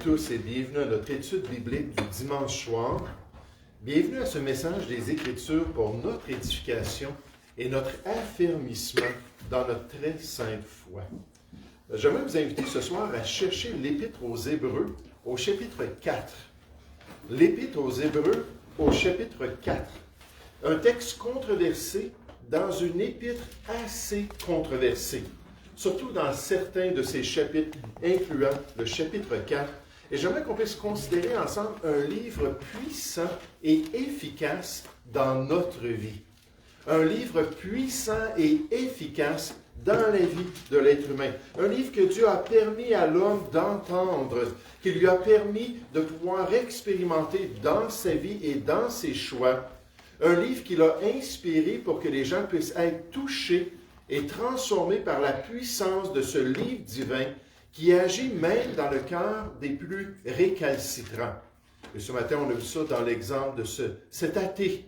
tous et bienvenue à notre étude biblique du dimanche soir. Bienvenue à ce message des Écritures pour notre édification et notre affermissement dans notre très sainte foi. J'aimerais vous inviter ce soir à chercher l'Épître aux Hébreux au chapitre 4. L'Épître aux Hébreux au chapitre 4. Un texte controversé dans une épître assez controversée, surtout dans certains de ces chapitres, incluant le chapitre 4. Et j'aimerais qu'on puisse considérer ensemble un livre puissant et efficace dans notre vie. Un livre puissant et efficace dans la vie de l'être humain. Un livre que Dieu a permis à l'homme d'entendre, qui lui a permis de pouvoir expérimenter dans sa vie et dans ses choix. Un livre qu'il a inspiré pour que les gens puissent être touchés et transformés par la puissance de ce livre divin qui agit même dans le cœur des plus récalcitrants. Et ce matin, on a vu ça dans l'exemple de cet athée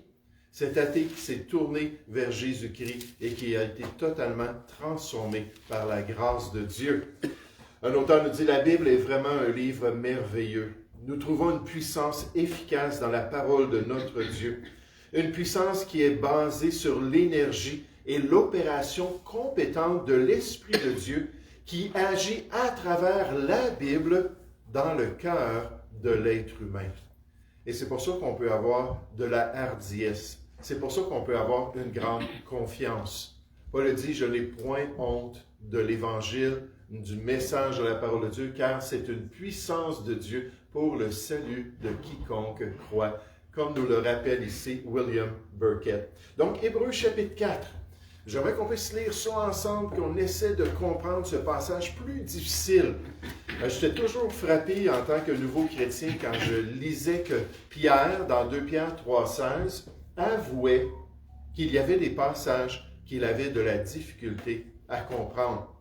qui s'est tourné vers Jésus-Christ et qui a été totalement transformé par la grâce de Dieu. Un auteur nous dit, la Bible est vraiment un livre merveilleux. Nous trouvons une puissance efficace dans la parole de notre Dieu. Une puissance qui est basée sur l'énergie et l'opération compétente de l'Esprit de Dieu qui agit à travers la Bible dans le cœur de l'être humain. Et c'est pour ça qu'on peut avoir de la hardiesse. C'est pour ça qu'on peut avoir une grande confiance. Paul dit, je n'ai point honte de l'Évangile, du message de la parole de Dieu, car c'est une puissance de Dieu pour le salut de quiconque croit, comme nous le rappelle ici William Burkitt. Donc, Hébreux chapitre 4. J'aimerais qu'on puisse lire ça ensemble, qu'on essaie de comprendre ce passage plus difficile. J'étais toujours frappé en tant que nouveau chrétien quand je lisais que Pierre, dans 2 Pierre 3,16, avouait qu'il y avait des passages qu'il avait de la difficulté à comprendre.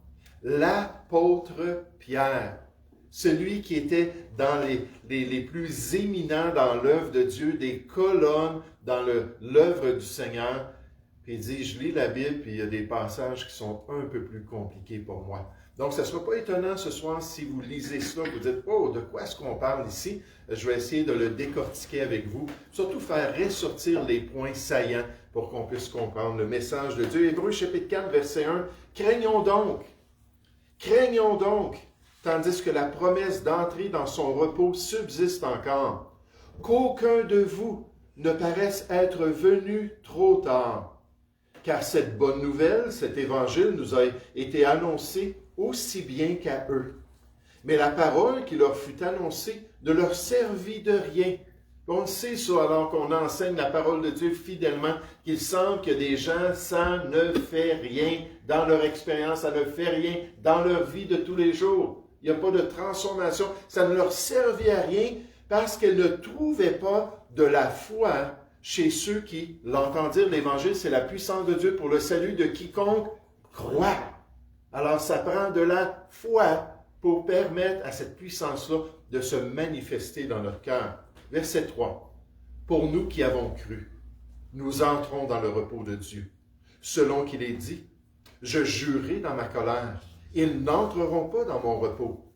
L'apôtre Pierre, celui qui était dans les plus éminents dans l'œuvre de Dieu, des colonnes dans l'œuvre du Seigneur, puis il dit, je lis la Bible, puis il y a des passages qui sont un peu plus compliqués pour moi. Donc, ça ne sera pas étonnant ce soir si vous lisez cela, vous dites, oh, de quoi est-ce qu'on parle ici? Je vais essayer de le décortiquer avec vous, surtout faire ressortir les points saillants pour qu'on puisse comprendre le message de Dieu. Hébreux chapitre 4, verset 1, craignons donc, tandis que la promesse d'entrer dans son repos subsiste encore, qu'aucun de vous ne paraisse être venu trop tard. Car cette bonne nouvelle, cet évangile nous a été annoncé aussi bien qu'à eux. Mais la parole qui leur fut annoncée ne leur servit de rien. On sait ça alors qu'on enseigne la parole de Dieu fidèlement, qu'il semble que des gens, ça ne fait rien dans leur expérience, ça ne fait rien dans leur vie de tous les jours. Il n'y a pas de transformation. Ça ne leur servit à rien parce qu'elles ne trouvaient pas de la foi chez ceux qui l'entendent dire. L'Évangile, c'est la puissance de Dieu pour le salut de quiconque croit. Alors, ça prend de la foi pour permettre à cette puissance-là de se manifester dans notre cœur. Verset 3. Pour nous qui avons cru, nous entrons dans le repos de Dieu. Selon qu'il est dit, je jurai dans ma colère, ils n'entreront pas dans mon repos.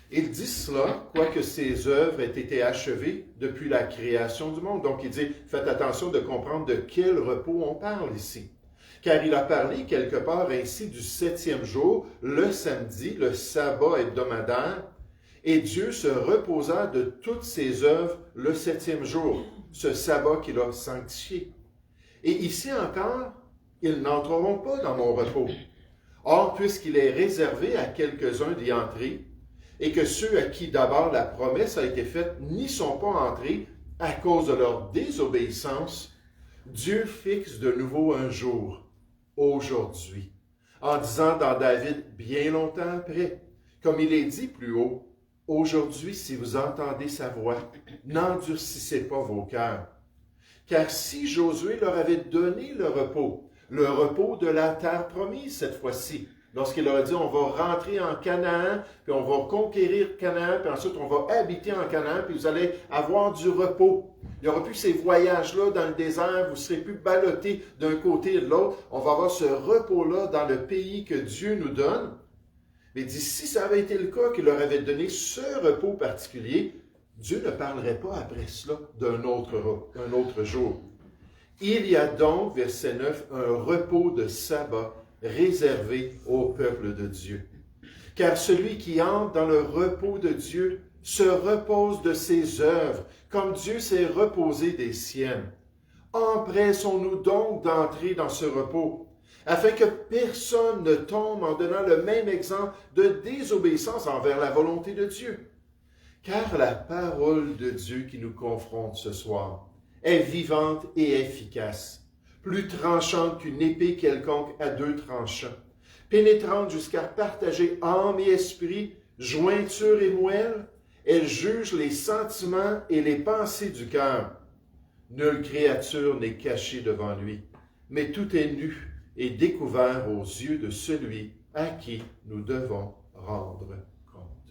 Il dit cela, quoique ses œuvres aient été achevées depuis la création du monde. Donc il dit, faites attention de comprendre de quel repos on parle ici. Car il a parlé quelque part ainsi du 7e jour, le samedi, le sabbat hebdomadaire, et Dieu se reposa de toutes ses œuvres le 7e jour, ce sabbat qu'il a sanctifié. Et ici encore, ils n'entreront pas dans mon repos. Or, puisqu'il est réservé à quelques-uns d'y entrer, et que ceux à qui d'abord la promesse a été faite n'y sont pas entrés à cause de leur désobéissance, Dieu fixe de nouveau un jour, aujourd'hui, en disant dans David bien longtemps après, comme il est dit plus haut, aujourd'hui si vous entendez sa voix, n'endurcissez pas vos cœurs. Car si Josué leur avait donné le repos de la terre promise cette fois-ci, lorsqu'il leur a dit, on va rentrer en Canaan, puis on va conquérir Canaan, puis ensuite on va habiter en Canaan, puis vous allez avoir du repos. Il n'y aura plus ces voyages-là dans le désert, vous ne serez plus ballottés d'un côté et de l'autre. On va avoir ce repos-là dans le pays que Dieu nous donne. Mais il dit, si ça avait été le cas qu'il leur avait donné ce repos particulier, Dieu ne parlerait pas après cela d'un autre jour. Il y a donc, verset 9, un repos de sabbat réservé au peuple de Dieu. Car celui qui entre dans le repos de Dieu se repose de ses œuvres, comme Dieu s'est reposé des siennes. Empressons-nous donc d'entrer dans ce repos, afin que personne ne tombe en donnant le même exemple de désobéissance envers la volonté de Dieu. Car la parole de Dieu qui nous confronte ce soir est vivante et efficace, plus tranchante qu'une épée quelconque à deux tranchants, pénétrante jusqu'à partager âme et esprit, jointure et moelle. Elle juge les sentiments et les pensées du cœur. Nulle créature n'est cachée devant lui, mais tout est nu et découvert aux yeux de celui à qui nous devons rendre compte.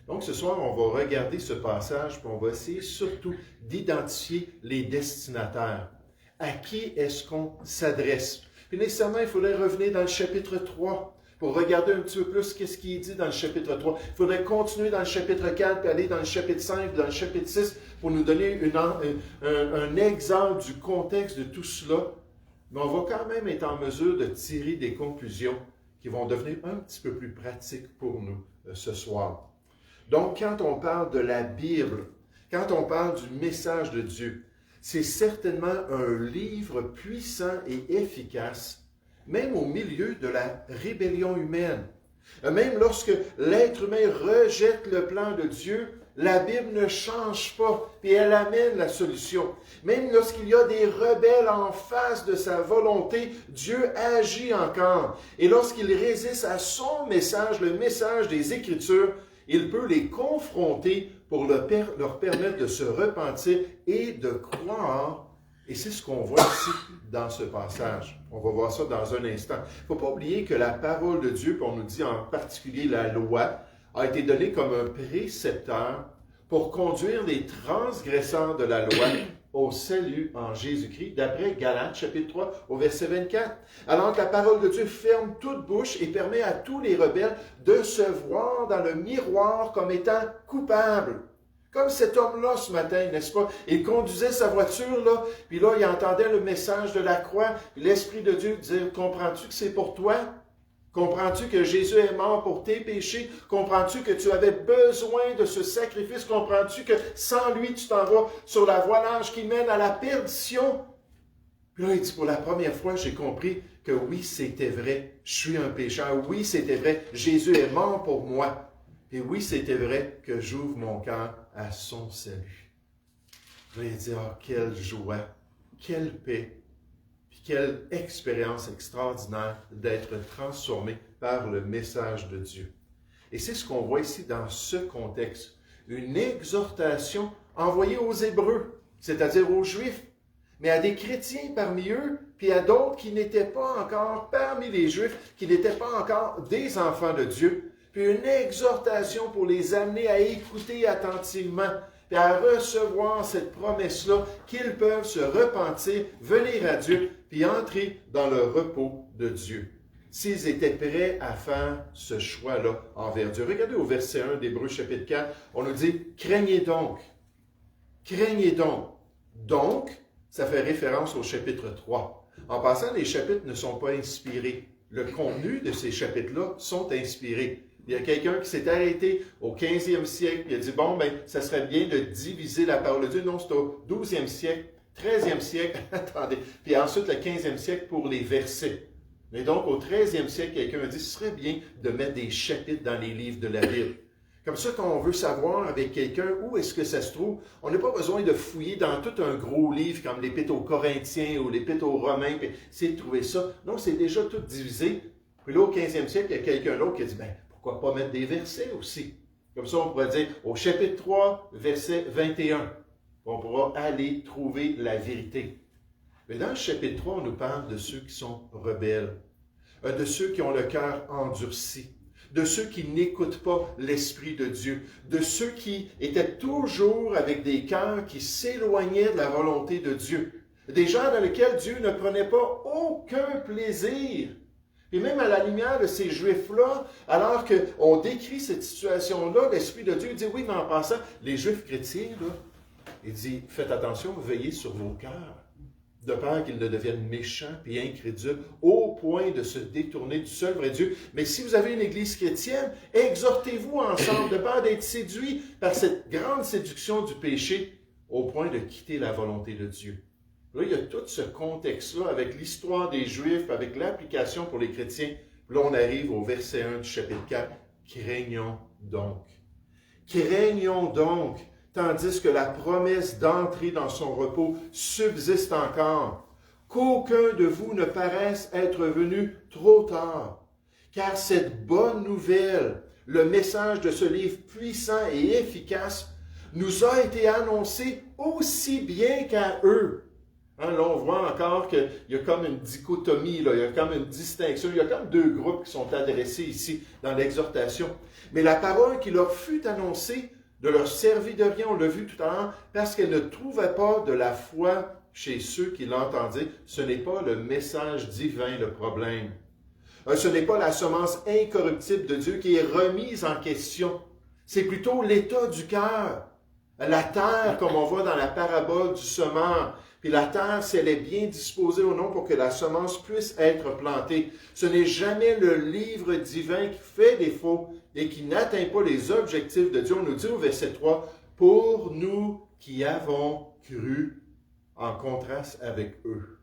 Donc ce soir, on va regarder ce passage, puis on va essayer surtout d'identifier les destinataires. À qui est-ce qu'on s'adresse? Puis nécessairement, il faudrait revenir dans le chapitre 3 pour regarder un petit peu plus qu'est-ce qui est dit dans le chapitre 3. Il faudrait continuer dans le chapitre 4, puis aller dans le chapitre 5, dans le chapitre 6, pour nous donner un exemple du contexte de tout cela. Mais on va quand même être en mesure de tirer des conclusions qui vont devenir un petit peu plus pratiques pour nous ce soir. Donc, quand on parle de la Bible, quand on parle du message de Dieu, c'est certainement un livre puissant et efficace, même au milieu de la rébellion humaine. Même lorsque l'être humain rejette le plan de Dieu, la Bible ne change pas et elle amène la solution. Même lorsqu'il y a des rebelles en face de sa volonté, Dieu agit encore. Et lorsqu'ils résistent à son message, le message des Écritures, il peut les confronter pour leur permettre de se repentir et de croire. Et c'est ce qu'on voit ici dans ce passage. On va voir ça dans un instant. Il ne faut pas oublier que la parole de Dieu, puis on nous dit en particulier la loi, a été donnée comme un précepteur pour conduire les transgresseurs de la loi au salut en Jésus-Christ, d'après Galates, chapitre 3, au verset 24. Alors que la parole de Dieu ferme toute bouche et permet à tous les rebelles de se voir dans le miroir comme étant coupables. Comme cet homme-là ce matin, n'est-ce pas? Il conduisait sa voiture, là, puis là, il entendait le message de la croix. L'Esprit de Dieu disait, comprends-tu que c'est pour toi? Comprends-tu que Jésus est mort pour tes péchés? Comprends-tu que tu avais besoin de ce sacrifice? Comprends-tu que sans lui, tu t'en vas sur la voie large qui mène à la perdition? Puis là, il dit, pour la première fois, j'ai compris que oui, c'était vrai. Je suis un pécheur. Oui, c'était vrai. Jésus est mort pour moi. Et oui, c'était vrai que j'ouvre mon cœur à son salut. Là, il dit, oh, quelle joie, quelle paix, puis quelle expérience extraordinaire d'être transformé par le message de Dieu. Et c'est ce qu'on voit ici dans ce contexte. Une exhortation envoyée aux Hébreux, c'est-à-dire aux Juifs, mais à des chrétiens parmi eux, puis à d'autres qui n'étaient pas encore parmi les Juifs, qui n'étaient pas encore des enfants de Dieu, puis une exhortation pour les amener à écouter attentivement, puis à recevoir cette promesse-là, qu'ils peuvent se repentir, venir à Dieu, puis entrer dans le repos de Dieu. S'ils étaient prêts à faire ce choix-là envers Dieu. Regardez au verset 1 d'Hébreux chapitre 4, on nous dit « Craignez donc ». Craignez donc. Donc, ça fait référence au chapitre 3. En passant, les chapitres ne sont pas inspirés. Le contenu de ces chapitres-là sont inspirés. Il y a quelqu'un qui s'est arrêté au 15e siècle, il a dit, bon, ben, ça serait bien de diviser la parole de Dieu. Non, c'est au 12e siècle, 13e siècle, attendez, puis ensuite le 15e siècle pour les versets. Mais donc, au 13e siècle, quelqu'un a dit, ce serait bien de mettre des chapitres dans les livres de la Bible. Comme ça, quand on veut savoir avec quelqu'un où est-ce que ça se trouve, on n'a pas besoin de fouiller dans tout un gros livre comme l'Épître aux Corinthiens ou l'Épître aux Romains, puis essayer de trouver ça. Non, c'est déjà tout divisé. Puis là, au 15e siècle, il y a quelqu'un d'autre qui a dit, ben, pourquoi pas mettre des versets aussi? Comme ça, on pourrait dire, au chapitre 3, verset 21, on pourra aller trouver la vérité. Mais dans le chapitre 3, on nous parle de ceux qui sont rebelles, de ceux qui ont le cœur endurci, de ceux qui n'écoutent pas l'Esprit de Dieu, de ceux qui étaient toujours avec des cœurs qui s'éloignaient de la volonté de Dieu, des gens dans lesquels Dieu ne prenait pas aucun plaisir. Et même à la lumière de ces Juifs-là, alors qu'on décrit cette situation-là, l'Esprit de Dieu dit, oui, mais en passant, les Juifs chrétiens, là, il dit, faites attention, veillez sur vos cœurs, de peur qu'ils ne deviennent méchants et incrédules, au point de se détourner du seul vrai Dieu. Mais si vous avez une Église chrétienne, exhortez-vous ensemble, de peur d'être séduits par cette grande séduction du péché, au point de quitter la volonté de Dieu. Là, il y a tout ce contexte-là avec l'histoire des Juifs, avec l'application pour les chrétiens. Là, on arrive au verset 1 du chapitre 4. Craignons donc. Craignons donc, tandis que la promesse d'entrer dans son repos subsiste encore. Qu'aucun de vous ne paraisse être venu trop tard. Car cette bonne nouvelle, le message de ce livre puissant et efficace, nous a été annoncé aussi bien qu'à eux. Hein, là, on voit encore qu'il y a comme une dichotomie, là, il y a comme une distinction, il y a comme deux groupes qui sont adressés ici dans l'exhortation. Mais la parole qui leur fut annoncée ne leur servit de rien, on l'a vu tout à l'heure, parce qu'elle ne trouvait pas de la foi chez ceux qui l'entendaient. Ce n'est pas le message divin le problème. Ce n'est pas la semence incorruptible de Dieu qui est remise en question. C'est plutôt l'état du cœur. La terre, comme on voit dans la parabole du semeur. Puis la terre, si elle est bien disposée ou non pour que la semence puisse être plantée. Ce n'est jamais le livre divin qui fait défaut et qui n'atteint pas les objectifs de Dieu. On nous dit au verset 3, « Pour nous qui avons cru », en contraste avec eux.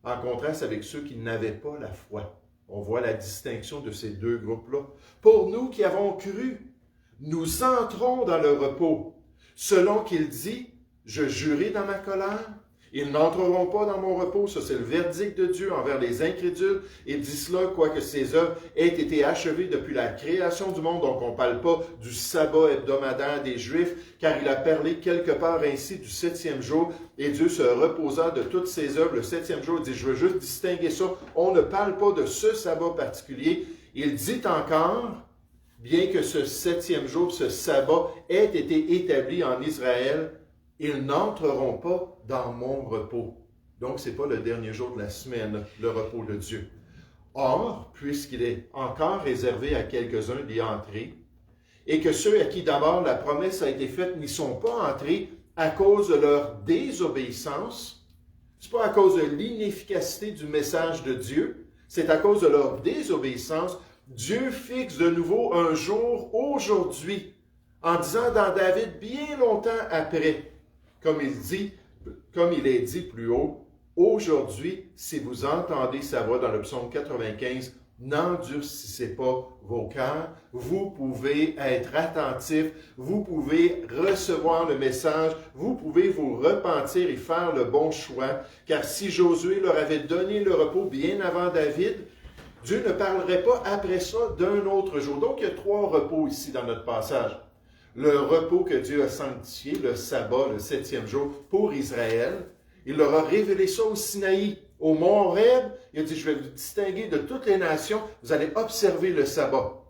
En contraste avec ceux qui n'avaient pas la foi. On voit la distinction de ces deux groupes-là. « Pour nous qui avons cru, nous entrons dans le repos. Selon qu'il dit, je jurai dans ma colère, ils n'entreront pas dans mon repos. » Ça, c'est le verdict de Dieu envers les incrédules. Il dit cela, quoique ses œuvres aient été achevées depuis la création du monde. Donc, on ne parle pas du sabbat hebdomadaire des Juifs, car il a parlé quelque part ainsi du 7e jour, et Dieu se reposa de toutes ses œuvres le 7e jour. Il dit, je veux juste distinguer ça. On ne parle pas de ce sabbat particulier. Il dit encore, bien que ce 7e jour, ce sabbat, ait été établi en Israël, ils n'entreront pas dans mon repos. Donc, ce n'est pas le dernier jour de la semaine, le repos de Dieu. Or, puisqu'il est encore réservé à quelques-uns d'y entrer, et que ceux à qui d'abord la promesse a été faite n'y sont pas entrés à cause de leur désobéissance, ce n'est pas à cause de l'inefficacité du message de Dieu, c'est à cause de leur désobéissance, Dieu fixe de nouveau un jour aujourd'hui, en disant dans David bien longtemps après, comme il est dit plus haut, aujourd'hui, si vous entendez sa voix dans le psaume 95, n'endurcissez pas vos cœurs, vous pouvez être attentifs, vous pouvez recevoir le message, vous pouvez vous repentir et faire le bon choix, car si Josué leur avait donné le repos bien avant David, Dieu ne parlerait pas après ça d'un autre jour. Donc, il y a 3 repos ici dans notre passage. Le repos que Dieu a sanctifié, le sabbat, le 7e jour, pour Israël. Il leur a révélé ça au Sinaï, au mont Horeb. Il a dit, je vais vous distinguer de toutes les nations, vous allez observer le sabbat.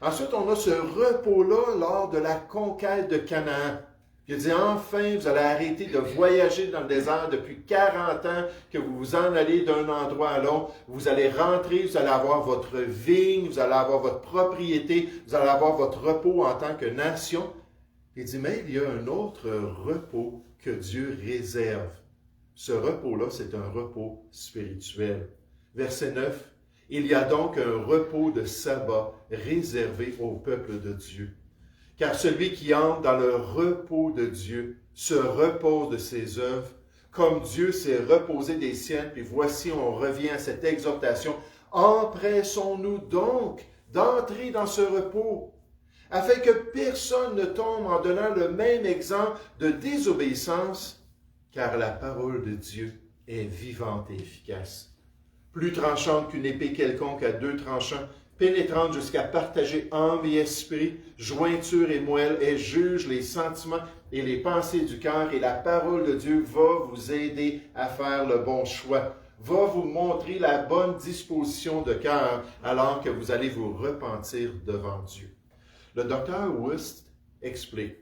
Ensuite, on a ce repos-là lors de la conquête de Canaan. Il a dit, enfin, vous allez arrêter de voyager dans le désert depuis 40 ans, que vous vous en allez d'un endroit à l'autre. Vous allez rentrer, vous allez avoir votre vigne, vous allez avoir votre propriété, vous allez avoir votre repos en tant que nation. Il dit, mais il y a un autre repos que Dieu réserve. Ce repos-là, c'est un repos spirituel. Verset 9, « Il y a donc un repos de sabbat réservé au peuple de Dieu. Car celui qui entre dans le repos de Dieu se repose de ses œuvres, comme Dieu s'est reposé des siennes. » Puis voici, on revient à cette exhortation. « Empressons-nous donc d'entrer dans ce repos, afin que personne ne tombe en donnant le même exemple de désobéissance, car la parole de Dieu est vivante et efficace, plus tranchante qu'une épée quelconque à 2 tranchants, pénétrante jusqu'à partager âme et esprit, jointure et moelle, et juge les sentiments et les pensées du cœur, et la parole de Dieu va vous aider à faire le bon choix, va vous montrer la bonne disposition de cœur, alors que vous allez vous repentir devant Dieu. Le docteur Wuest explique,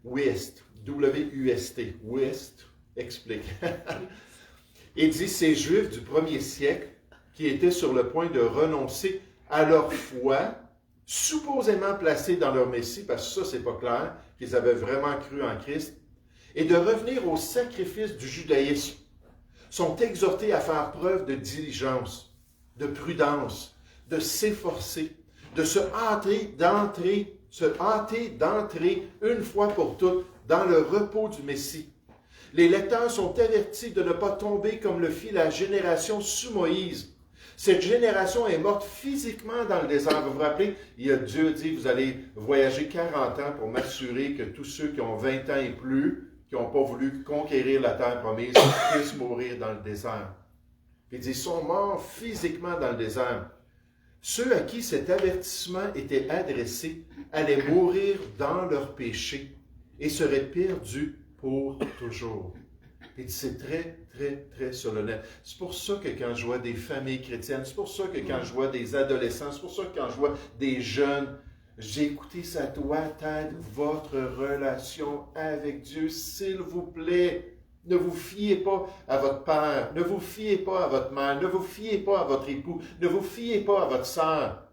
Wuest, W-U-S-T, Wuest explique, il dit, ces Juifs du 1er siècle, qui étaient sur le point de renoncer à leur foi, supposément placée dans leur Messie, parce que ça, c'est pas clair, qu'ils avaient vraiment cru en Christ, et de revenir au sacrifice du judaïsme, sont exhortés à faire preuve de diligence, de prudence, de s'efforcer, de se hâter d'entrer une fois pour toutes dans le repos du Messie. Les lecteurs sont avertis de ne pas tomber comme le fit la génération sous Moïse. Cette génération est morte physiquement dans le désert. Vous vous rappelez, Dieu dit, vous allez voyager 40 ans pour m'assurer que tous ceux qui ont 20 ans et plus, qui n'ont pas voulu conquérir la terre promise, puissent mourir dans le désert. Il dit, ils sont morts physiquement dans le désert. Ceux à qui cet avertissement était adressé allaient mourir dans leurs péchés et seraient perdus pour toujours. Il dit, c'est très, très, très solennel. C'est pour ça que quand je vois des familles chrétiennes, c'est pour ça que quand je vois des adolescents, c'est pour ça que quand je vois des jeunes, j'ai écouté, ça doit être votre relation avec Dieu, s'il vous plaît. Ne vous fiez pas à votre père, ne vous fiez pas à votre mère, ne vous fiez pas à votre époux, ne vous fiez pas à votre sœur.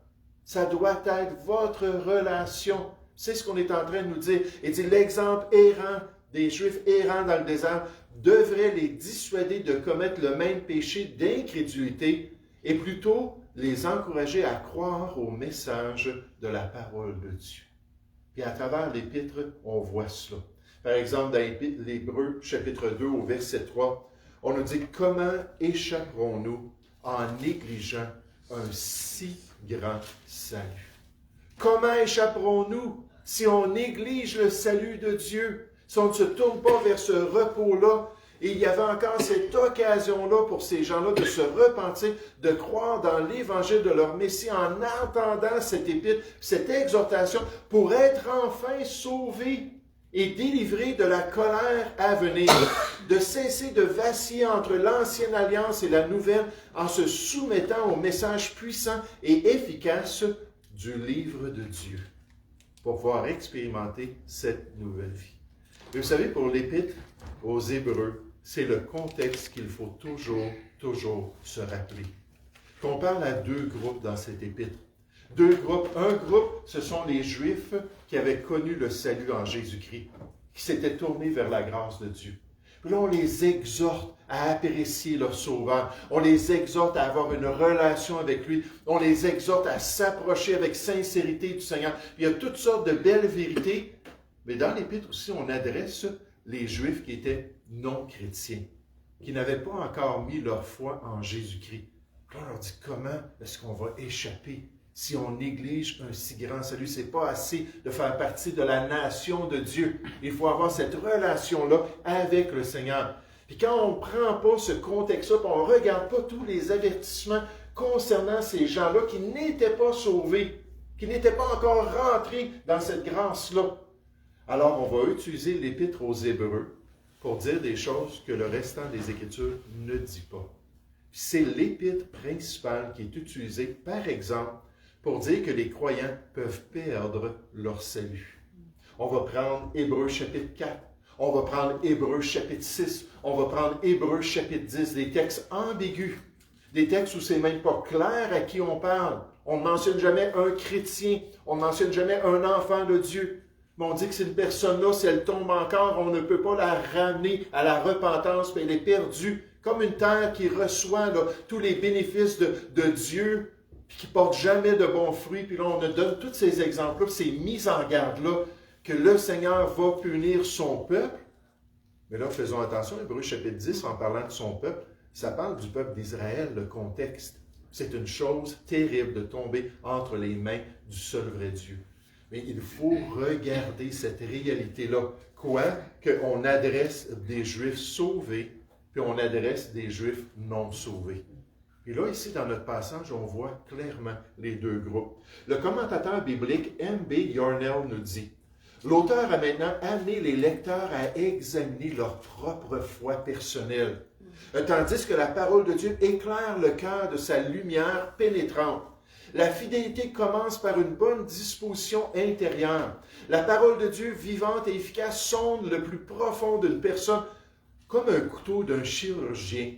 Ça doit être votre relation. C'est ce qu'on est en train de nous dire. Et dit l'exemple errant des Juifs errants dans le désert devrait les dissuader de commettre le même péché d'incrédulité et plutôt les encourager à croire au message de la parole de Dieu. Et à travers l'Épître, on voit cela. Par exemple, dans l'Hébreux, chapitre 2, au verset 3, on nous dit « Comment échapperons-nous en négligeant un si grand salut? » Comment échapperons-nous si on néglige le salut de Dieu, si on ne se tourne pas vers ce repos-là? Et il y avait encore cette occasion-là pour ces gens-là de se repentir, de croire dans l'évangile de leur Messie en entendant cette épître, cette exhortation pour être enfin sauvés et délivrés de la colère à venir, de cesser de vaciller entre l'ancienne alliance et la nouvelle en se soumettant au message puissant et efficace du livre de Dieu pour pouvoir expérimenter cette nouvelle vie. Et vous savez, pour l'Épître aux Hébreux, c'est le contexte qu'il faut toujours se rappeler. On parle à deux groupes dans cette épître. Deux groupes. Un groupe, ce sont les Juifs qui avaient connu le salut en Jésus-Christ, qui s'étaient tournés vers la grâce de Dieu. Puis là, on les exhorte à apprécier leur Sauveur. On les exhorte à avoir une relation avec lui. On les exhorte à s'approcher avec sincérité du Seigneur. Puis il y a toutes sortes de belles vérités. Mais dans l'Épître aussi, on adresse les Juifs qui étaient non chrétiens, qui n'avaient pas encore mis leur foi en Jésus-Christ. Puis là, on leur dit, comment est-ce qu'on va échapper si on néglige un si grand salut? Ce n'est pas assez de faire partie de la nation de Dieu. Il faut avoir cette relation-là avec le Seigneur. Puis quand on ne prend pas ce contexte-là, puis on ne regarde pas tous les avertissements concernant ces gens-là qui n'étaient pas sauvés, qui n'étaient pas encore rentrés dans cette grâce-là, alors on va utiliser l'Épître aux Hébreux pour dire des choses que le restant des Écritures ne dit pas. C'est l'Épître principale qui est utilisée, par exemple, pour dire que les croyants peuvent perdre leur salut. On va prendre Hébreux chapitre 4, on va prendre Hébreux chapitre 6, on va prendre Hébreux chapitre 10, des textes ambigus, des textes où c'est même pas clair à qui on parle. On ne mentionne jamais un chrétien, on ne mentionne jamais un enfant de Dieu. Mais on dit que cette personne-là, si elle tombe encore, on ne peut pas la ramener à la repentance, puis elle est perdue, comme une terre qui reçoit là, tous les bénéfices de Dieu, puis qui ne porte jamais de bons fruits. Puis là, on nous donne tous ces exemples-là, ces mises en garde-là, que le Seigneur va punir son peuple. Mais là, faisons attention, Hébreux chapitre 10, en parlant de son peuple, ça parle du peuple d'Israël, le contexte. C'est une chose terrible de tomber entre les mains du seul vrai Dieu. Mais il faut regarder cette réalité-là. Quoi? Qu'on adresse des Juifs sauvés, puis on adresse des Juifs non sauvés. Et là, ici, dans notre passage, on voit clairement les deux groupes. Le commentateur biblique M.B. Yarnell nous dit, « L'auteur a maintenant amené les lecteurs à examiner leur propre foi personnelle, tandis que la parole de Dieu éclaire le cœur de sa lumière pénétrante. La fidélité commence par une bonne disposition intérieure. La parole de Dieu, vivante et efficace, sonde le plus profond d'une personne comme un couteau d'un chirurgien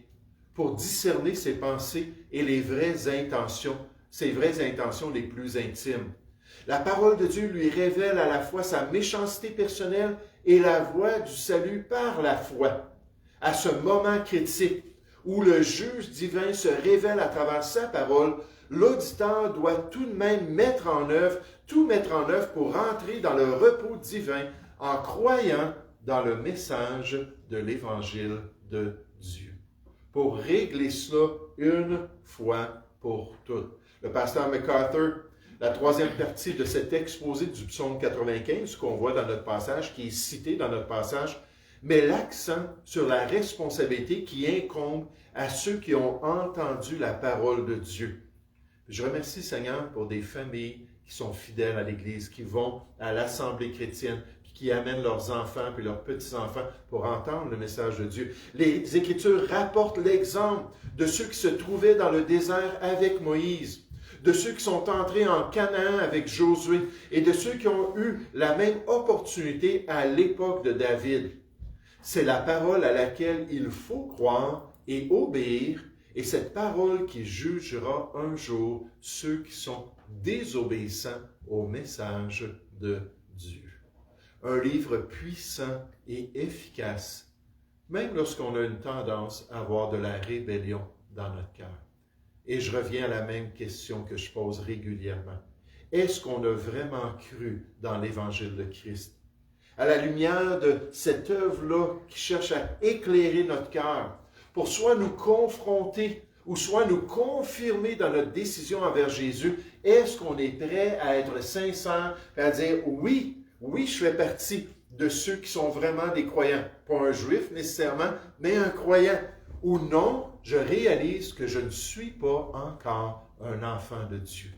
pour discerner ses pensées et les vraies intentions, ses vraies intentions les plus intimes. La parole de Dieu lui révèle à la fois sa méchanceté personnelle et la voie du salut par la foi. À ce moment critique où le juge divin se révèle à travers sa parole, l'auditeur doit tout de même tout mettre en œuvre pour entrer dans le repos divin en croyant dans le message de l'Évangile de Dieu. Pour régler cela une fois pour toutes. Le pasteur MacArthur, la troisième partie de cet exposé du psaume 95 qu'on voit dans notre passage, qui est cité dans notre passage, met l'accent sur la responsabilité qui incombe à ceux qui ont entendu la parole de Dieu. Je remercie Seigneur pour des familles qui sont fidèles à l'Église, qui vont à l'Assemblée chrétienne, qui amènent leurs enfants puis leurs petits-enfants pour entendre le message de Dieu. Les Écritures rapportent l'exemple de ceux qui se trouvaient dans le désert avec Moïse, de ceux qui sont entrés en Canaan avec Josué et de ceux qui ont eu la même opportunité à l'époque de David. C'est la parole à laquelle il faut croire et obéir, et cette parole qui jugera un jour ceux qui sont désobéissants au message de Dieu. Un livre puissant et efficace, même lorsqu'on a une tendance à avoir de la rébellion dans notre cœur. Et je reviens à la même question que je pose régulièrement. Est-ce qu'on a vraiment cru dans l'Évangile de Christ? À la lumière de cette œuvre-là qui cherche à éclairer notre cœur, pour soit nous confronter ou soit nous confirmer dans notre décision envers Jésus, est-ce qu'on est prêt à être sincère et à dire oui, je fais partie de ceux qui sont vraiment des croyants. Pas un juif nécessairement, mais un croyant. Ou non, je réalise que je ne suis pas encore un enfant de Dieu.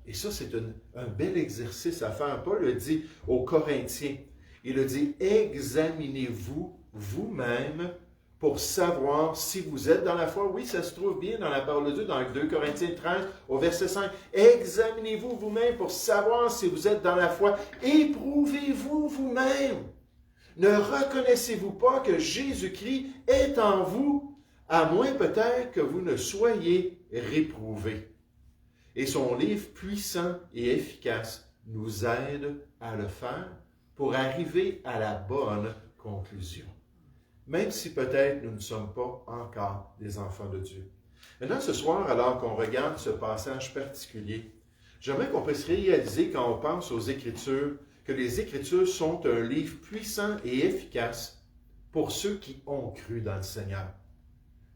Et ça, c'est un bel exercice à faire. Paul le dit aux Corinthiens. Il le dit, examinez-vous vous-même pour savoir si vous êtes dans la foi. Oui, ça se trouve bien dans la parole de Dieu, dans 2 Corinthiens 13, au verset 5. Examinez-vous vous-même pour savoir si vous êtes dans la foi. Éprouvez-vous vous-même. Ne reconnaissez-vous pas que Jésus-Christ est en vous, à moins peut-être que vous ne soyez réprouvés. Et son livre puissant et efficace nous aide à le faire pour arriver à la bonne conclusion. Même si peut-être nous ne sommes pas encore des enfants de Dieu. Maintenant, ce soir, alors qu'on regarde ce passage particulier, j'aimerais qu'on puisse réaliser quand on pense aux Écritures, que les Écritures sont un livre puissant et efficace pour ceux qui ont cru dans le Seigneur.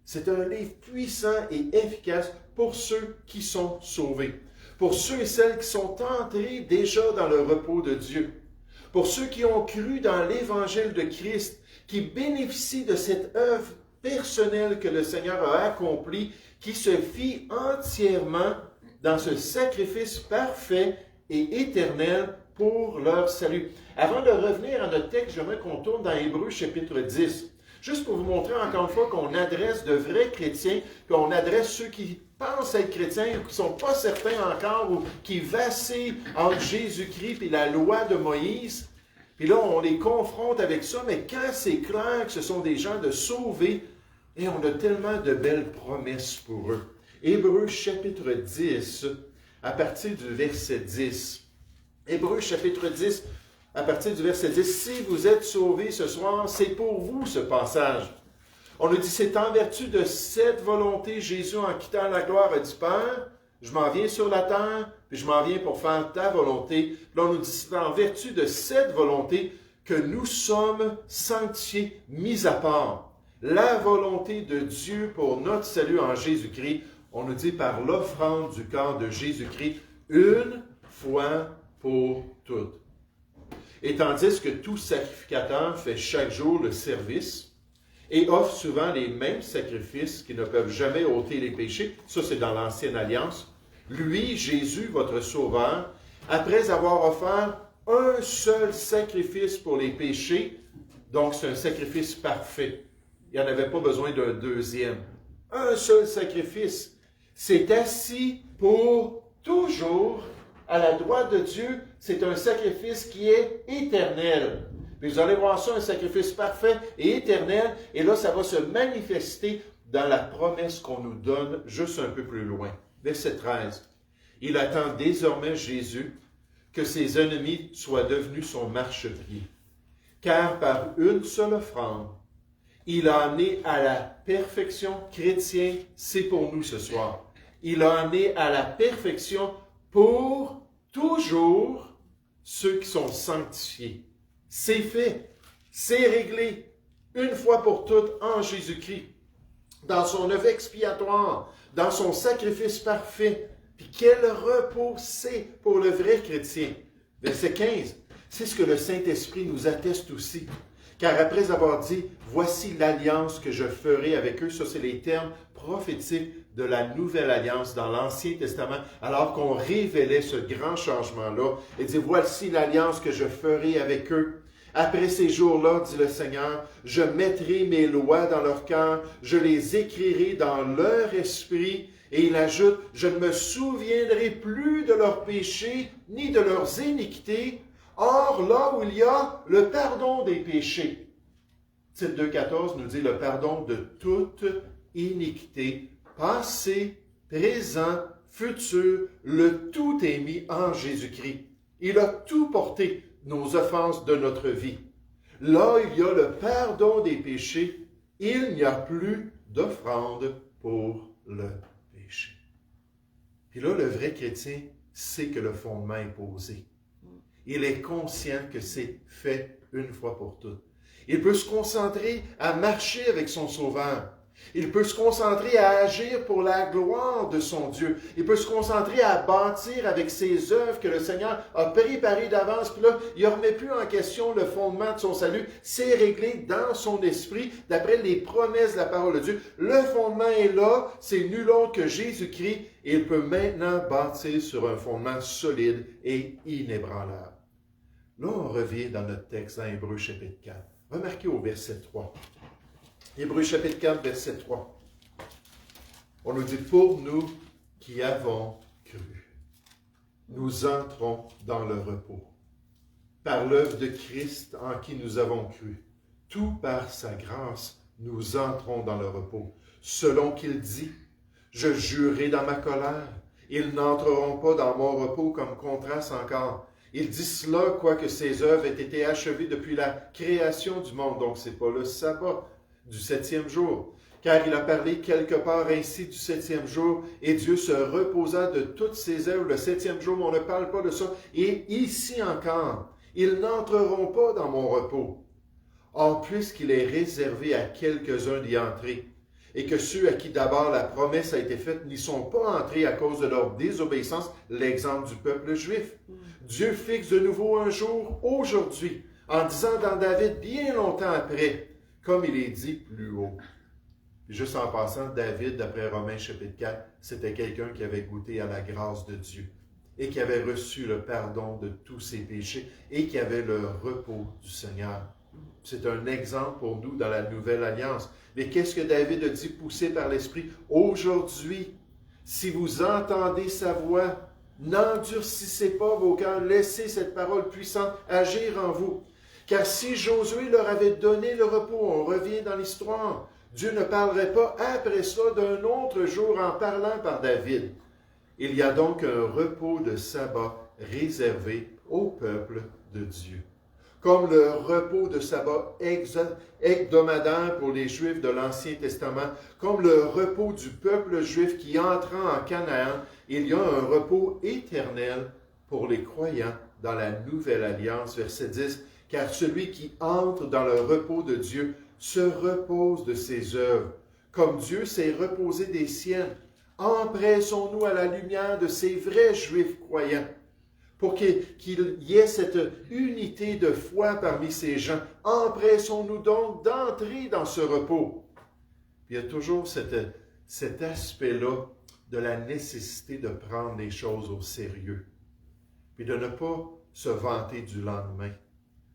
C'est un livre puissant et efficace pour ceux qui sont sauvés, pour ceux et celles qui sont entrés déjà dans le repos de Dieu, pour ceux qui ont cru dans l'Évangile de Christ, qui bénéficient de cette œuvre personnelle que le Seigneur a accomplie, qui se fit entièrement dans ce sacrifice parfait et éternel pour leur salut. Avant de revenir à notre texte, j'aimerais qu'on tourne dans Hébreux chapitre 10. Juste pour vous montrer encore une fois qu'on adresse de vrais chrétiens, qu'on adresse ceux qui pensent être chrétiens ou qui ne sont pas certains encore ou qui vacillent entre Jésus-Christ et la loi de Moïse. Puis là, on les confronte avec ça, mais quand c'est clair que ce sont des gens de sauvés, et on a tellement de belles promesses pour eux. Hébreux chapitre 10, à partir du verset 10. Hébreux chapitre 10, à partir du verset 10. Si vous êtes sauvés ce soir, c'est pour vous ce passage. On nous dit, c'est en vertu de cette volonté, Jésus, en quittant la gloire, a dit, Père, je m'en viens sur la terre, puis je m'en viens pour faire ta volonté. Puis là, on nous dit, c'est en vertu de cette volonté que nous sommes sanctifiés, mis à part. La volonté de Dieu pour notre salut en Jésus-Christ, on nous dit par l'offrande du corps de Jésus-Christ, une fois pour toutes. Et tandis que tout sacrificateur fait chaque jour le service et offre souvent les mêmes sacrifices qui ne peuvent jamais ôter les péchés, ça c'est dans l'Ancienne Alliance, lui, Jésus, votre Sauveur, après avoir offert un seul sacrifice pour les péchés, donc c'est un sacrifice parfait, il n'y en avait pas besoin d'un deuxième, un seul sacrifice, s'est assis pour toujours à la droite de Dieu, c'est un sacrifice qui est éternel. Puis vous allez voir ça, un sacrifice parfait et éternel, et là, ça va se manifester dans la promesse qu'on nous donne juste un peu plus loin. Verset 13. Il attend désormais Jésus que ses ennemis soient devenus son marchepied. Car par une seule offrande, il a amené à la perfection, chrétien, c'est pour nous ce soir. Il a amené à la perfection pour toujours ceux qui sont sanctifiés. C'est fait, c'est réglé, une fois pour toutes en Jésus-Christ, dans son œuvre expiatoire, dans son sacrifice parfait. Puis quel repos c'est pour le vrai chrétien. Verset 15, c'est ce que le Saint-Esprit nous atteste aussi. Car après avoir dit, voici l'alliance que je ferai avec eux, ça c'est les termes prophétiques de la nouvelle alliance dans l'Ancien Testament, alors qu'on révélait ce grand changement-là. Il dit, voici l'alliance que je ferai avec eux. Après ces jours-là, dit le Seigneur, je mettrai mes lois dans leur cœur, je les écrirai dans leur esprit. Et il ajoute, je ne me souviendrai plus de leurs péchés, ni de leurs iniquités. Or, là où il y a le pardon des péchés. Titre 2.14 nous dit le pardon de toute iniquité, passé, présent, futur, le tout est mis en Jésus-Christ. Il a tout porté, nos offenses de notre vie. Là, il y a le pardon des péchés, il n'y a plus d'offrande pour le péché. Puis là, le vrai chrétien sait que le fondement est posé. Il est conscient que c'est fait une fois pour toutes. Il peut se concentrer à marcher avec son Sauveur. Il peut se concentrer à agir pour la gloire de son Dieu. Il peut se concentrer à bâtir avec ses œuvres que le Seigneur a préparées d'avance. Puis là, il ne remet plus en question le fondement de son salut. C'est réglé dans son esprit, d'après les promesses de la parole de Dieu. Le fondement est là, c'est nul autre que Jésus-Christ. Et il peut maintenant bâtir sur un fondement solide et inébranlable. Là, on revient dans notre texte, dans Hébreux chapitre 4. Remarquez au verset 3. Hébreux chapitre 4, verset 3. On nous dit, pour nous qui avons cru, nous entrons dans le repos. Par l'œuvre de Christ en qui nous avons cru, tout par sa grâce, nous entrons dans le repos. Selon qu'il dit, je jurerai dans ma colère, ils n'entreront pas dans mon repos comme contraste encore. Il dit cela, quoique ses œuvres aient été achevées depuis la création du monde. Donc, ce n'est pas le sabbat du 7e jour. Car il a parlé quelque part ainsi du 7e jour, et Dieu se reposa de toutes ses œuvres le 7e jour, mais on ne parle pas de ça. Et ici encore, ils n'entreront pas dans mon repos. Or, puisqu'il est réservé à quelques-uns d'y entrer, et que ceux à qui d'abord la promesse a été faite n'y sont pas entrés à cause de leur désobéissance, l'exemple du peuple juif. Dieu fixe de nouveau un jour, aujourd'hui, en disant dans David bien longtemps après, comme il est dit plus haut. Juste en passant, David, d'après Romains chapitre 4, c'était quelqu'un qui avait goûté à la grâce de Dieu et qui avait reçu le pardon de tous ses péchés et qui avait le repos du Seigneur. C'est un exemple pour nous dans la nouvelle alliance. Mais qu'est-ce que David a dit, poussé par l'Esprit? Aujourd'hui, si vous entendez sa voix, n'endurcissez pas vos cœurs, laissez cette parole puissante agir en vous. Car si Josué leur avait donné le repos, on revient dans l'histoire, Dieu ne parlerait pas après cela d'un autre jour en parlant par David. Il y a donc un repos de sabbat réservé au peuple de Dieu. Comme le repos de sabbat hebdomadaire pour les Juifs de l'Ancien Testament, comme le repos du peuple juif qui entrant en Canaan, il y a un repos éternel pour les croyants dans la Nouvelle Alliance, verset 10. Car celui qui entre dans le repos de Dieu se repose de ses œuvres, comme Dieu s'est reposé des siennes. Empressons-nous à la lumière de ces vrais Juifs croyants, pour qu'il y ait cette unité de foi parmi ces gens. Empressons-nous donc d'entrer dans ce repos. Il y a toujours cet aspect-là de la nécessité de prendre les choses au sérieux, puis de ne pas se vanter du lendemain.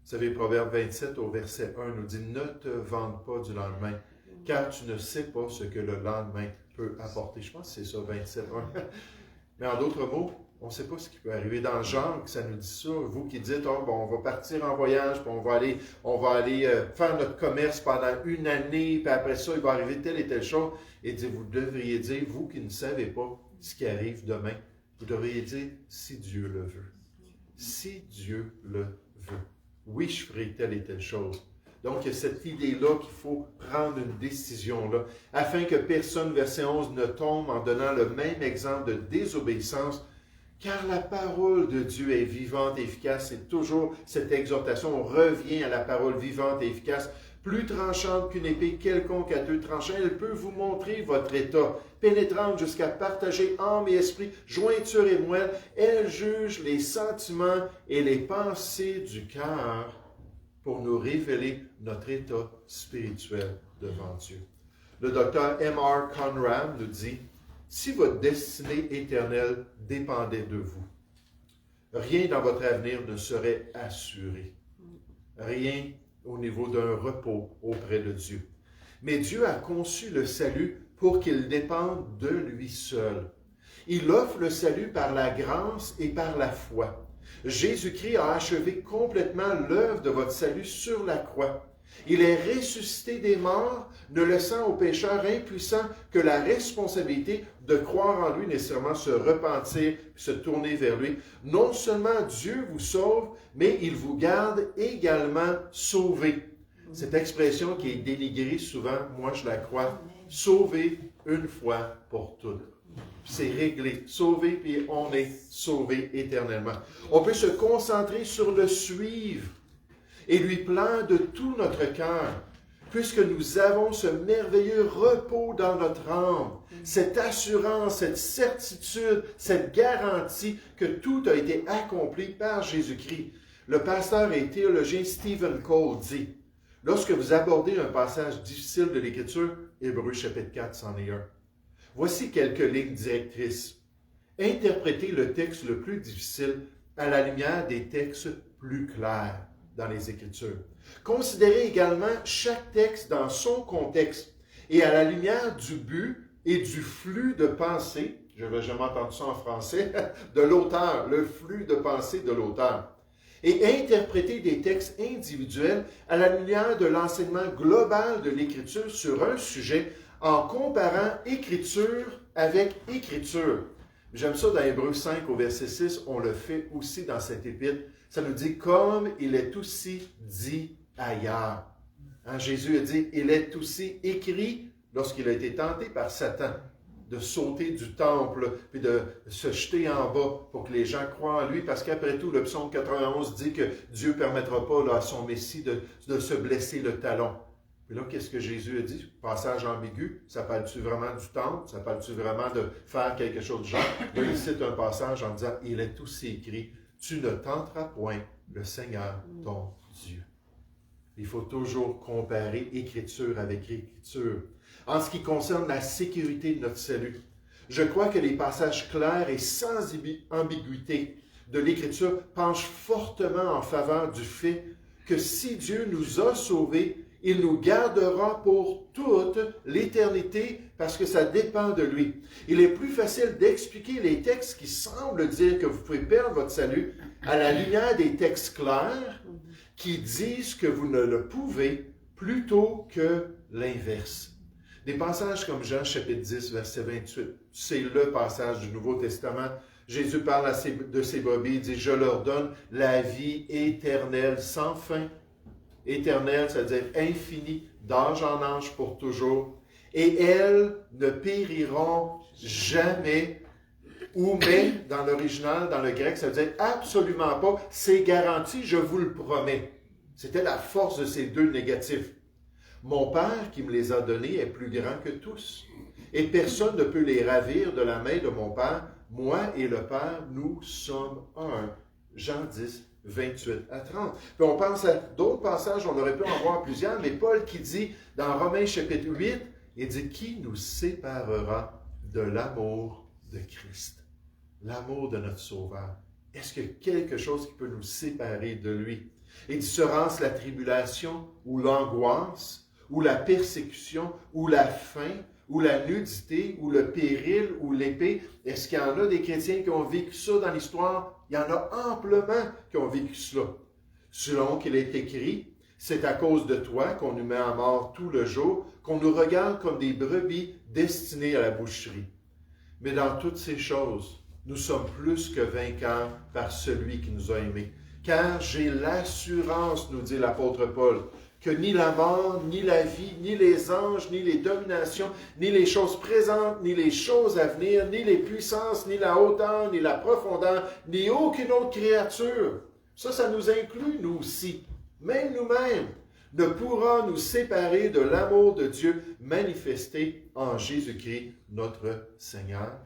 Vous savez, Proverbe 27 au verset 1 nous dit « Ne te vante pas du lendemain, car tu ne sais pas ce que le lendemain peut apporter. » Je pense que c'est ça, 27, 1. Mais en d'autres mots, On ne sait pas ce qui peut arriver. Dans Jean, que ça nous dit ça. Vous qui dites, oh, bon, on va partir en voyage, puis on va aller faire notre commerce pendant une année, puis après ça, il va arriver telle et telle chose. Et dit, vous devriez dire, vous qui ne savez pas ce qui arrive demain, vous devriez dire, si Dieu le veut. Si Dieu le veut. Oui, je ferai telle et telle chose. Donc, il y a cette idée-là qu'il faut prendre une décision-là, afin que personne, verset 11, ne tombe en donnant le même exemple de désobéissance, car la parole de Dieu est vivante et efficace. C'est toujours cette exhortation. On revient à la parole vivante et efficace, plus tranchante qu'une épée quelconque à deux tranchants. Elle peut vous montrer votre état, pénétrante jusqu'à partager âme et esprit, jointure et moelle. Elle juge les sentiments et les pensées du cœur pour nous révéler notre état spirituel devant Dieu. Le docteur M.R. Conrad nous dit, si votre destinée éternelle dépendait de vous, rien dans votre avenir ne serait assuré. Rien au niveau d'un repos auprès de Dieu. Mais Dieu a conçu le salut pour qu'il dépende de lui seul. Il offre le salut par la grâce et par la foi. Jésus-Christ a achevé complètement l'œuvre de votre salut sur la croix. Il est ressuscité des morts, ne laissant aux pécheurs impuissants que la responsabilité de croire en lui, nécessairement se repentir, se tourner vers lui. Non seulement Dieu vous sauve, mais il vous garde également sauvé. Cette expression qui est dénigrée souvent, moi je la crois, sauvé une fois pour toutes. C'est réglé, sauvé, puis on est sauvé éternellement. On peut se concentrer sur le suivre et lui plaire de tout notre cœur, puisque nous avons ce merveilleux repos dans notre âme, cette assurance, cette certitude, cette garantie que tout a été accompli par Jésus-Christ. Le pasteur et théologien Stephen Cole dit, lorsque vous abordez un passage difficile de l'Écriture, Hébreux chapitre 4, c'en est un. Voici quelques lignes directrices. Interprétez le texte le plus difficile à la lumière des textes plus clairs dans les Écritures. Considérez également chaque texte dans son contexte et à la lumière du but et du flux de pensée, je n'avais jamais entendu ça en français, de l'auteur, le flux de pensée de l'auteur. Et interpréter des textes individuels à la lumière de l'enseignement global de l'Écriture sur un sujet en comparant Écriture avec Écriture. J'aime ça dans Hébreux 5 au verset 6, on le fait aussi dans cet épître. Ça nous dit comme il est aussi dit ailleurs. Hein, Jésus a dit, il est aussi écrit lorsqu'il a été tenté par Satan de sauter du temple puis de se jeter en bas pour que les gens croient en lui, parce qu'après tout, le psaume 91 dit que Dieu ne permettra pas là, à son Messie de se blesser le talon. Puis là, qu'est-ce que Jésus a dit? Passage ambigu, ça parle-tu vraiment du temple? Ça parle-tu vraiment de faire quelque chose de genre? Là, il cite un passage en disant, il est aussi écrit, tu ne tenteras point le Seigneur ton Dieu. Il faut toujours comparer Écriture avec Écriture. En ce qui concerne la sécurité de notre salut, je crois que les passages clairs et sans ambiguïté de l'Écriture penchent fortement en faveur du fait que si Dieu nous a sauvés, il nous gardera pour toute l'éternité parce que ça dépend de lui. Il est plus facile d'expliquer les textes qui semblent dire que vous pouvez perdre votre salut à la lumière des textes clairs qui disent que vous ne le pouvez plutôt que l'inverse. Des passages comme Jean chapitre 10, verset 28, c'est le passage du Nouveau Testament. Jésus parle de ses brebis, il dit « Je leur donne la vie éternelle sans fin ». Éternelle, c'est-à-dire infini, d'âge en âge pour toujours. Et elles ne périront jamais. Ou mais, dans l'original, dans le grec, ça veut dire absolument pas. C'est garanti, je vous le promets. C'était la force de ces deux négatifs. Mon Père qui me les a donnés est plus grand que tous. Et personne ne peut les ravir de la main de mon Père. Moi et le Père, nous sommes un. Jean 10, 28 à 30. Puis on pense à d'autres passages, on aurait pu en voir plusieurs, mais Paul qui dit dans Romains chapitre 8, il dit « Qui nous séparera de l'amour de Christ? » L'amour de notre Sauveur. Est-ce qu'il y a quelque chose qui peut nous séparer de lui? Il dit « Sera-ce la tribulation ou l'angoisse ou la persécution ou la faim ou la nudité, ou le péril, ou l'épée. Est-ce qu'il y en a des chrétiens qui ont vécu ça dans l'histoire? Il y en a amplement qui ont vécu cela. Selon qu'il est écrit, c'est à cause de toi qu'on nous met à mort tout le jour, qu'on nous regarde comme des brebis destinées à la boucherie. Mais dans toutes ces choses, nous sommes plus que vainqueurs par celui qui nous a aimés. Car j'ai l'assurance, nous dit l'apôtre Paul, que ni la mort, ni la vie, ni les anges, ni les dominations, ni les choses présentes, ni les choses à venir, ni les puissances, ni la hauteur, ni la profondeur, ni aucune autre créature. Ça nous inclut, nous aussi, même nous-mêmes, ne pourra nous séparer de l'amour de Dieu manifesté en Jésus-Christ, notre Seigneur.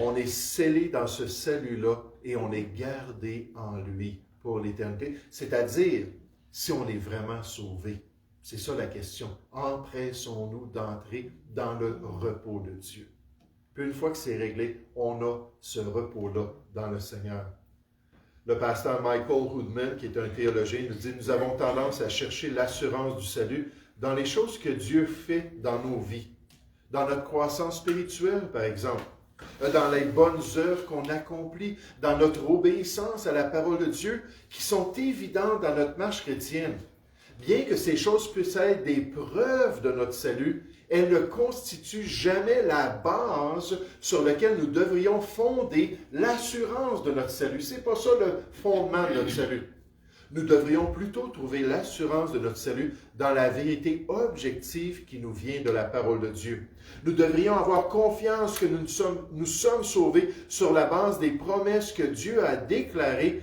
On est scellé dans ce salut-là et on est gardé en lui pour l'éternité, c'est-à-dire si on est vraiment sauvé. C'est ça la question. Empressons-nous d'entrer dans le repos de Dieu. Puis une fois que c'est réglé, on a ce repos-là dans le Seigneur. Le pasteur Michael Hoodman, qui est un théologien, nous dit « Nous avons tendance à chercher l'assurance du salut dans les choses que Dieu fait dans nos vies, dans notre croissance spirituelle, par exemple, dans les bonnes œuvres qu'on accomplit, dans notre obéissance à la parole de Dieu, qui sont évidentes dans notre marche chrétienne. Bien que ces choses puissent être des preuves de notre salut, elles ne constituent jamais la base sur laquelle nous devrions fonder l'assurance de notre salut. Ce n'est pas ça le fondement de notre salut. Nous devrions plutôt trouver l'assurance de notre salut dans la vérité objective qui nous vient de la parole de Dieu. Nous devrions avoir confiance que nous sommes sauvés sur la base des promesses que Dieu a déclarées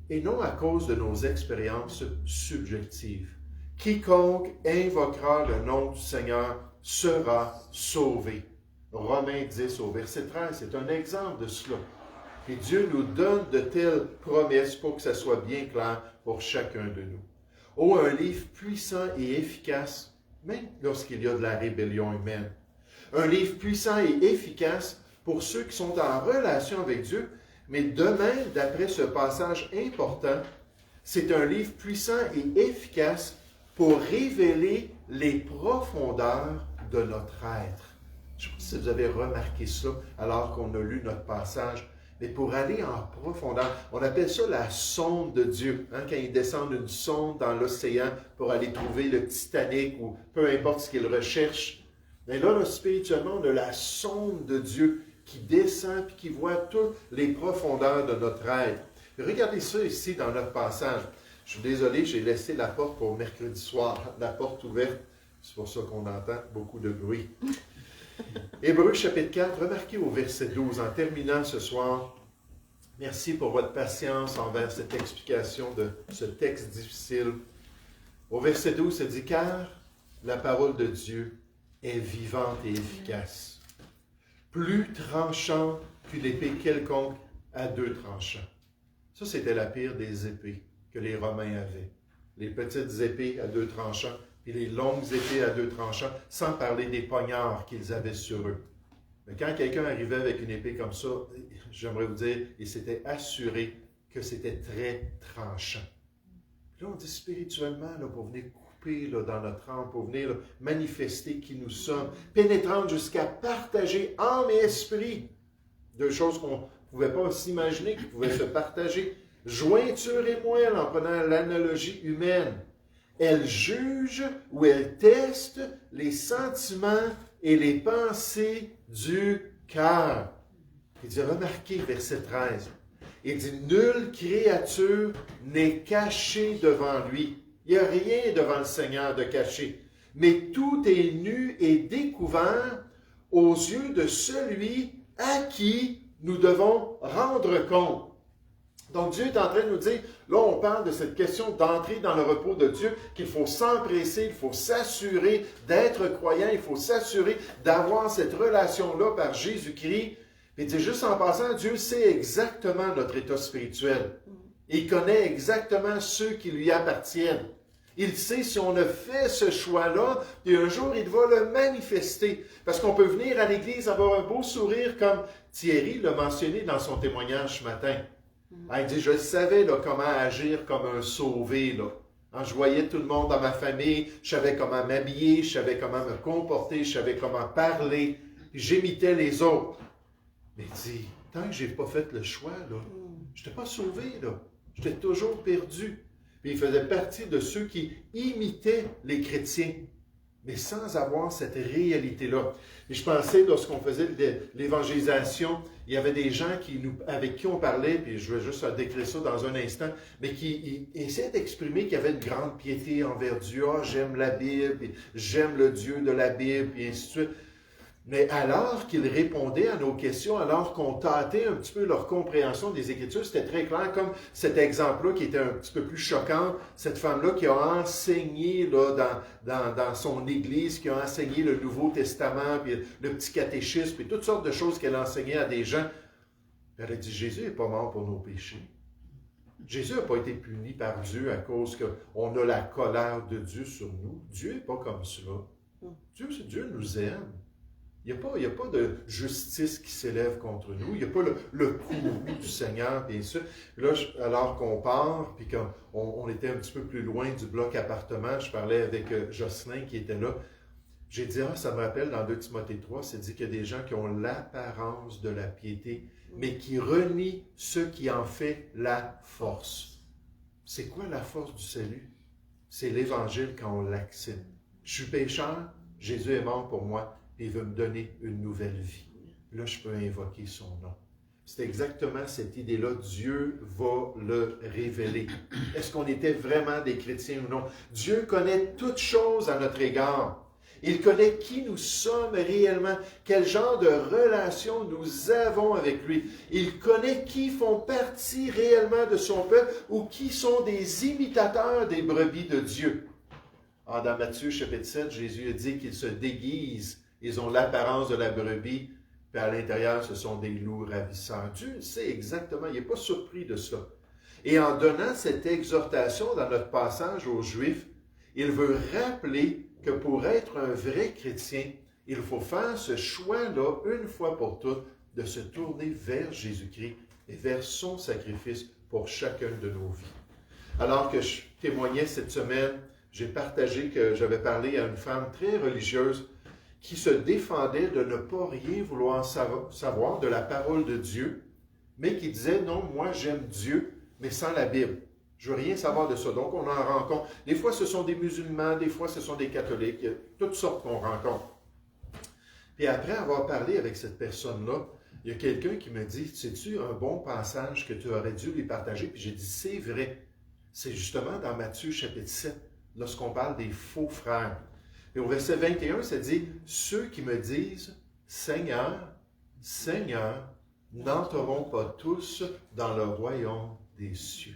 et non à cause de nos expériences subjectives. Quiconque invoquera le nom du Seigneur sera sauvé. Romains 10 au verset 13, c'est un exemple de cela. Et Dieu nous donne de telles promesses pour que ça soit bien clair pour chacun de nous. Oh, un livre puissant et efficace, même lorsqu'il y a de la rébellion humaine. Un livre puissant et efficace pour ceux qui sont en relation avec Dieu, mais de même, d'après ce passage important, c'est un livre puissant et efficace pour révéler les profondeurs de notre être. Je ne sais pas si vous avez remarqué ça alors qu'on a lu notre passage, mais pour aller en profondeur, on appelle ça la sonde de Dieu. Hein, quand ils descendent une sonde dans l'océan pour aller trouver le Titanic ou peu importe ce qu'ils recherchent. Mais là, spirituellement, on a la sonde de Dieu qui descend et qui voit toutes les profondeurs de notre être. Regardez ça ici dans notre passage. Je suis désolé, j'ai laissé la porte pour mercredi soir, la porte ouverte. C'est pour ça qu'on entend beaucoup de bruit. Hébreux chapitre 4, remarquez au verset 12, en terminant ce soir, merci pour votre patience envers cette explication de ce texte difficile. Au verset 12, ça dit « Car la parole de Dieu est vivante et efficace, plus tranchante qu'une épée quelconque à deux tranchants. » Ça, c'était la pire des épées que les Romains avaient. Les petites épées à deux tranchants, puis les longues épées à deux tranchants, sans parler des poignards qu'ils avaient sur eux. Mais quand quelqu'un arrivait avec une épée comme ça, j'aimerais vous dire, il s'était assuré que c'était très tranchant. Puis là, on dit spirituellement, là, pour venir couper là, dans notre âme, pour venir là, manifester qui nous sommes, pénétrante jusqu'à partager âme et esprit, deux choses qu'on ne pouvait pas s'imaginer qui pouvaient se partager. Jointure et moelle, en prenant l'analogie humaine. Elle juge ou elle teste les sentiments et les pensées du cœur. Il dit, remarquez, verset 13, il dit, nulle créature n'est cachée devant lui. Il n'y a rien devant le Seigneur de caché. Mais tout est nu et découvert aux yeux de celui à qui nous devons rendre compte. Donc, Dieu est en train de nous dire, là, on parle de cette question d'entrer dans le repos de Dieu, qu'il faut s'empresser, il faut s'assurer d'être croyant, il faut s'assurer d'avoir cette relation-là par Jésus-Christ. Et dit, juste en passant, Dieu sait exactement notre état spirituel. Il connaît exactement ceux qui lui appartiennent. Il sait si on a fait ce choix-là, et un jour, il va le manifester. Parce qu'on peut venir à l'Église, avoir un beau sourire, comme Thierry l'a mentionné dans son témoignage ce matin. Il dit, je savais là, comment agir comme un sauvé. Là. Quand je voyais tout le monde dans ma famille, je savais comment m'habiller, je savais comment me comporter, je savais comment parler, puis j'imitais les autres. Mais il dit, tant que je n'ai pas fait le choix, là, je n'étais pas sauvé, là. J'étais toujours perdu. Puis il faisait partie de ceux qui imitaient les chrétiens, mais sans avoir cette réalité-là. Et je pensais, lorsqu'on faisait l'évangélisation, il y avait des gens avec qui on parlait, puis je vais juste décrire ça dans un instant, mais qui essayaient d'exprimer qu'il y avait une grande piété envers Dieu. Ah, j'aime la Bible, puis j'aime le Dieu de la Bible, puis ainsi de suite. Mais alors qu'ils répondaient à nos questions, alors qu'on tâtait un petit peu leur compréhension des Écritures, c'était très clair, comme cet exemple-là qui était un petit peu plus choquant, cette femme-là qui a enseigné là, dans son église, qui a enseigné le Nouveau Testament, puis le petit catéchisme, puis toutes sortes de choses qu'elle enseignait à des gens. Elle a dit, Jésus n'est pas mort pour nos péchés. Jésus n'a pas été puni par Dieu à cause qu'on a la colère de Dieu sur nous. Dieu n'est pas comme cela. Dieu nous aime. Il n'y a pas de justice qui s'élève contre nous. Il n'y a pas le courroux du Seigneur, bien sûr. Là, alors qu'on part, puis qu'on était un petit peu plus loin du bloc appartement, je parlais avec Jocelyn qui était là. J'ai dit, ça me rappelle dans 2 Timothée 3, c'est dit qu'il y a des gens qui ont l'apparence de la piété, mais qui renient ce qui en fait la force. C'est quoi la force du salut? C'est l'Évangile quand on l'accepte. Je suis pécheur, Jésus est mort pour moi. Il veut me donner une nouvelle vie. Là, je peux invoquer son nom. C'est exactement cette idée-là. Dieu va le révéler. Est-ce qu'on était vraiment des chrétiens ou non? Dieu connaît toutes choses à notre égard. Il connaît qui nous sommes réellement, quel genre de relation nous avons avec lui. Il connaît qui font partie réellement de son peuple ou qui sont des imitateurs des brebis de Dieu. Dans Matthieu chapitre 7, Jésus a dit qu'ils se déguisent. Ils ont l'apparence de la brebis, puis à l'intérieur, ce sont des loups ravisseurs. Dieu sait exactement, il n'est pas surpris de ça. Et en donnant cette exhortation dans notre passage aux Juifs, il veut rappeler que pour être un vrai chrétien, il faut faire ce choix-là, une fois pour toutes, de se tourner vers Jésus-Christ et vers son sacrifice pour chacune de nos vies. Alors que je témoignais cette semaine, j'ai partagé que j'avais parlé à une femme très religieuse qui se défendait de ne pas rien vouloir savoir de la parole de Dieu, mais qui disait, non, moi j'aime Dieu, mais sans la Bible. Je ne veux rien savoir de ça. Donc on en rencontre. Des fois ce sont des musulmans, des fois ce sont des catholiques, il y a toutes sortes qu'on rencontre. Et après avoir parlé avec cette personne-là, il y a quelqu'un qui me dit, sais-tu un bon passage que tu aurais dû lui partager? Puis j'ai dit, c'est vrai. C'est justement dans Matthieu chapitre 7, lorsqu'on parle des faux frères. Et au verset 21, ça dit, ceux qui me disent, Seigneur, Seigneur, n'entreront pas tous dans le royaume des cieux.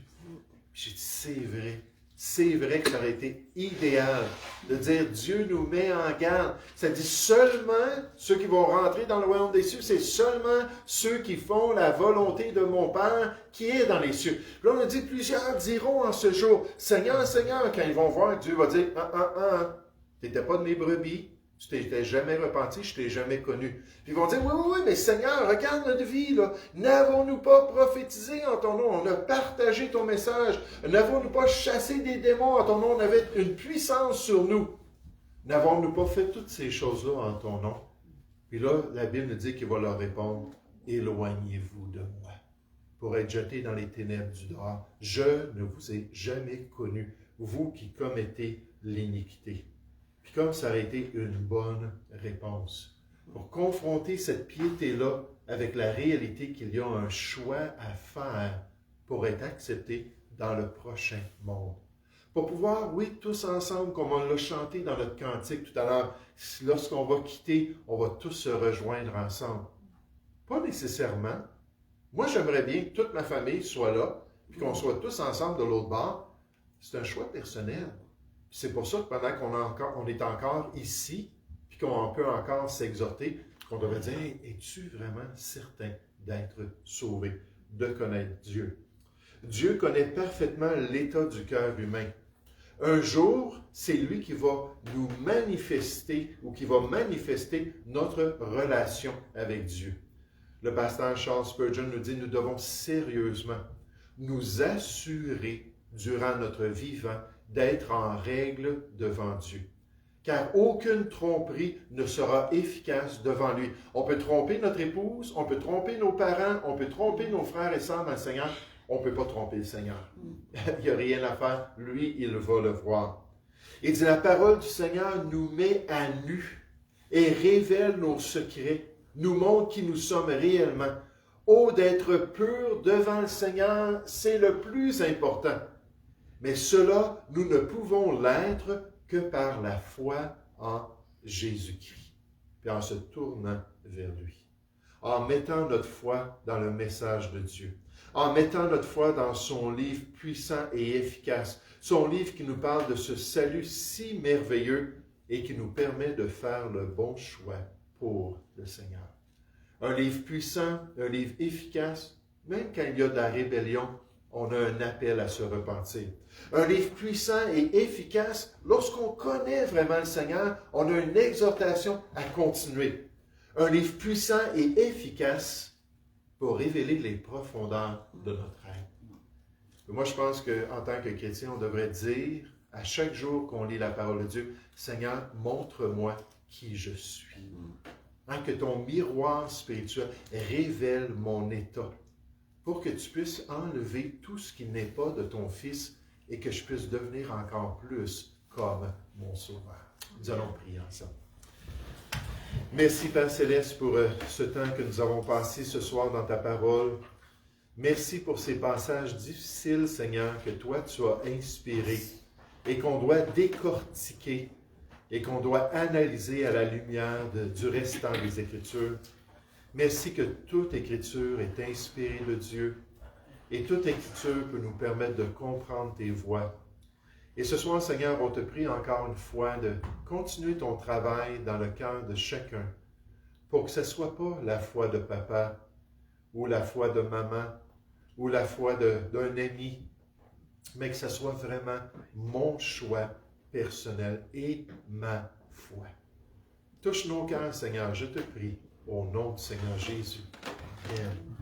J'ai dit, c'est vrai que ça aurait été idéal de dire, Dieu nous met en garde. Ça dit seulement ceux qui vont rentrer dans le royaume des cieux, c'est seulement ceux qui font la volonté de mon Père qui est dans les cieux. Là, on a dit, plusieurs diront en ce jour, Seigneur, Seigneur, quand ils vont voir, Dieu va dire, tu n'étais pas de mes brebis, tu t'étais jamais repenti, je t'ai jamais connu. Puis ils vont dire, oui, mais Seigneur, regarde notre vie, là. N'avons-nous pas prophétisé en ton nom? On a partagé ton message. N'avons-nous pas chassé des démons en ton nom? On avait une puissance sur nous. N'avons-nous pas fait toutes ces choses-là en ton nom? Puis là, la Bible nous dit qu'il va leur répondre, éloignez-vous de moi, pour être jetés dans les ténèbres du dehors. Je ne vous ai jamais connu, vous qui commettez l'iniquité. Puis comme ça aurait été une bonne réponse, pour confronter cette piété-là avec la réalité qu'il y a un choix à faire pour être accepté dans le prochain monde. Pour pouvoir, oui, tous ensemble, comme on l'a chanté dans notre cantique tout à l'heure, lorsqu'on va quitter, on va tous se rejoindre ensemble. Pas nécessairement. Moi, j'aimerais bien que toute ma famille soit là, puis qu'on soit tous ensemble de l'autre bord. C'est un choix personnel. C'est pour ça que pendant qu'on est encore ici, puis qu'on peut encore s'exhorter, qu'on devrait dire, es-tu vraiment certain d'être sauvé, de connaître Dieu? Dieu connaît parfaitement l'état du cœur humain. Un jour, c'est lui qui va nous manifester ou qui va manifester notre relation avec Dieu. Le pasteur Charles Spurgeon nous dit, nous devons sérieusement nous assurer durant notre vivant d'être en règle devant Dieu. Car aucune tromperie ne sera efficace devant lui. On peut tromper notre épouse, on peut tromper nos parents, on peut tromper nos frères et sœurs dans le Seigneur. On ne peut pas tromper le Seigneur. Il n'y a rien à faire. Lui, il va le voir. Il dit, la parole du Seigneur nous met à nu et révèle nos secrets, nous montre qui nous sommes réellement. Oh, d'être pur devant le Seigneur, c'est le plus important. Mais cela, nous ne pouvons l'être que par la foi en Jésus-Christ, puis en se tournant vers lui, en mettant notre foi dans le message de Dieu, en mettant notre foi dans son livre puissant et efficace, son livre qui nous parle de ce salut si merveilleux et qui nous permet de faire le bon choix pour le Seigneur. Un livre puissant, un livre efficace, même quand il y a de la rébellion, on a un appel à se repentir. Un livre puissant et efficace, lorsqu'on connaît vraiment le Seigneur, on a une exhortation à continuer. Un livre puissant et efficace pour révéler les profondeurs de notre être. Moi, je pense qu'en tant que chrétien, on devrait dire, à chaque jour qu'on lit la parole de Dieu, « Seigneur, montre-moi qui je suis. » Que ton miroir spirituel révèle mon état, pour que tu puisses enlever tout ce qui n'est pas de ton Fils et que je puisse devenir encore plus comme mon Sauveur. Nous allons prier ensemble. Merci, Père Céleste, pour ce temps que nous avons passé ce soir dans ta parole. Merci pour ces passages difficiles, Seigneur, que toi tu as inspirés et qu'on doit décortiquer et qu'on doit analyser à la lumière du restant des Écritures. Merci que toute Écriture est inspirée de Dieu et toute Écriture peut nous permettre de comprendre tes voies. Et ce soir, Seigneur, on te prie encore une fois de continuer ton travail dans le cœur de chacun pour que ce ne soit pas la foi de papa ou la foi de maman ou la foi d'un ami, mais que ce soit vraiment mon choix personnel et ma foi. Touche nos cœurs, Seigneur, je te prie, au nom du Seigneur Jésus. Amen.